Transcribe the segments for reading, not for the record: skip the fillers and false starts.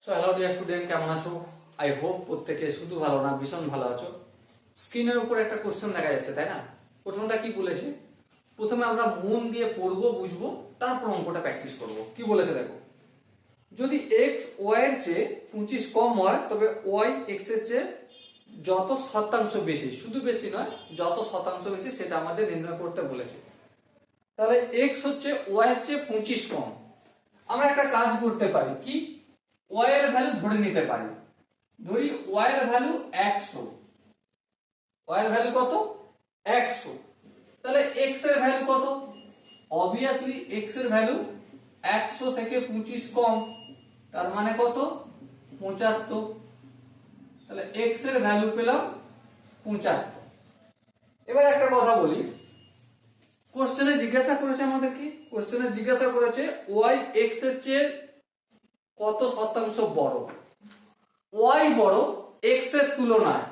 So hello dear student, কেমন আছো? I hope প্রত্যেকে শুধু ভালো না ভীষণ ভালো আছো। স্ক্রিনের উপর একটা কোশ্চেন দেখা যাচ্ছে, তাই না? প্রথমটা কি বলেছে? প্রথমে আমরা মন দিয়ে পড়বো, বুঝবো, তারপর অঙ্কটা প্র্যাকটিস করব। কি বলেছে দেখো, যদি এক্স ওয়াই এর চেয়ে 25 কম হয় তবে ওয়াই এক্স এর চেয়ে যত শতাংশ বেশি, শুধু বেশি নয়, যত শতাংশ বেশি সেটা আমাদের নির্ণয় করতে বলেছে। তাহলে এক্স হচ্ছে ওয়াই এর চেয়ে 25 কম। আমরা একটা কাজ করতে পারি, কি? ওয়াই এর ভ্যালু ধরে নিতে পারি। ধরি ওয়াই এর ভ্যালু 100। ওয়াই এর ভ্যালু কত? 100। তাহলে এক্স এর ভ্যালু কত? অবভিয়াসলি এক্স এর ভ্যালু 100 থেকে 25 কম, তার মানে কত? 75। তাহলে এক্স এর ভ্যালু পেলাম 75। এবার একটা কথা বলি, কোশ্চেনে জিজ্ঞাসা করেছে আমাদের কি? কোশ্চেনে জিজ্ঞাসা করেছে ওয়াই এক্স এর চেয়ে কত শতাংশ বড়। ওয়াই বড় এক্স এর তুলনায়।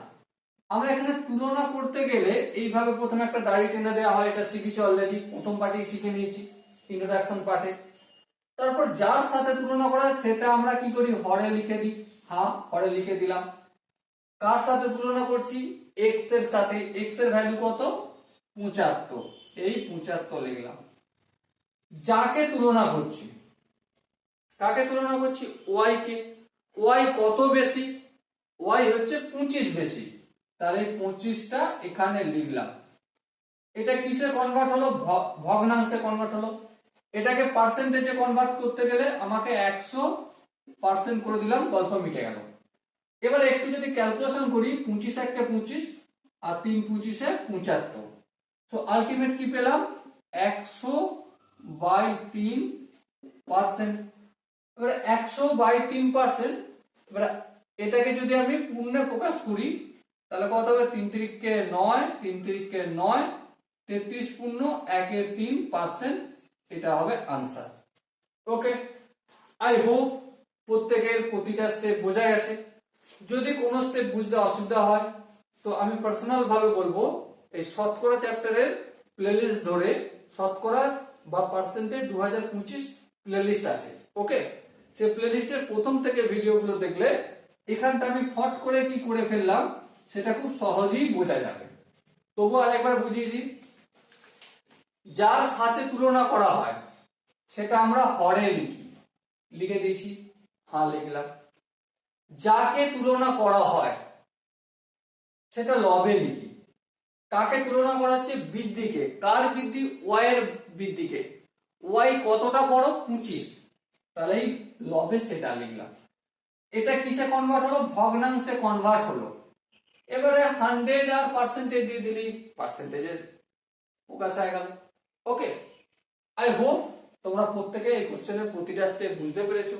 আমরা এখানে তুলনা করতে গেলে এইভাবে প্রথমে একটা ডায়েরি টেনে দেওয়া হয়, এটা শিখেছি অলরেডি, প্রথম পার্টেই শিখে নিয়েছি, ইন্ট্রোডাকশন পার্টে। তারপর যার সাথে তুলনা করা হয় সেটা আমরা কি করি? হরে লিখে দিই। হ্যাঁ, হরে লিখে দিলাম। কার সাথে তুলনা করছি? এক্স এর সাথে। এক্স এর ভ্যালু কত? 75। এই 75 লিখলাম। যাকে তুলনা করছি, কাকে তুলনা করছি? ওয়াই কে। ওয়াই কত বেশি? ওয়াই হচ্ছে 25 বেশি, তাহলে 25টা এখানে লিখলাম। এটা কিসে কনভার্ট হলো? ভগ্নাংশে কনভার্ট হলো। এটাকে পার্সেন্টেজে কনভার্ট করতে গেলে আমাকে 100% করে দিলাম, গল্প মিটে গেল। এবারে একটু যদি ক্যালকুলেশন করি, 25 একটা 25 আর 3 25 75। তো আলটিমেট কি পেলাম? 100/3%। এবারে 100/3%, এবারে এটাকে যদি আমি পূর্ণে প্রকাশ করি তাহলে কত হবে? 3 3 9, 3 3 9, 33 পূর্ণ 1 3%। এটা হবে আনসার। ওকে, আই হোপ প্রত্যেকের প্রতিটা স্টেপ বোঝা গেছে। যদি কোনো স্টেপ বুঝতে অসুবিধা হয় তো আমি পার্সোনাল ভাবে বলবো, এই শতকরা চ্যাপ্টারের প্লেলিস্ট ধরে শতকরা বা পার্সেন্টেজ 2025 প্লেলিস্ট আছে। ওকে, সেই প্লেলিস্টের প্রথম থেকে ভিডিওগুলো দেখলে এখানটা আমি ফট করে কি করে ফেললাম সেটা খুব সহজেই বোঝা যাবে। তবু আরেকবার বুঝিয়েছি, যার সাথে তুলনা করা হয় সেটা আমরা হরে লিখি, লিখে দিয়েছি। হ্যাঁ লিখলাম। যাকে তুলনা করা হয় সেটা লবে লিখি। কাকে তুলনা করা হচ্ছে? বৃদ্ধিকে। কার বৃদ্ধি? ওয়াই এর বৃদ্ধিকে। ওয়াই কতটা বড়? 25, তাহলে এই লবে সেটা লিখলাম। এটা কিসে কনভার্ট হলো? ভগ্নাংশে কনভার্ট হলো। এবারে 100 আর পার্সেন্টেজ দিয়ে দিলি, পার্সেন্টেজে প্রকাশ হয়ে গেল। ওকে, আই হোপ তোমরা প্রত্যেকে এই কোশ্চেনের প্রতিটা স্টেপ বুঝতে পেরেছো।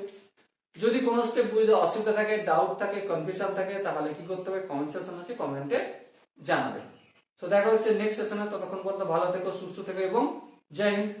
যদি কোনো স্টেপ বুঝতে অসুবিধা থাকে, ডাউট থাকে, কনফিউশন থাকে, তাহলে কি করতে হবে? কমেন্ট সেকশন আছে, কমেন্টে জানাবে। তো দেখা হচ্ছে নেক্সট সেশনে। ততক্ষণ পর্যন্ত ভালো থেকো, সুস্থ থেকো এবং জয় হিন্দ।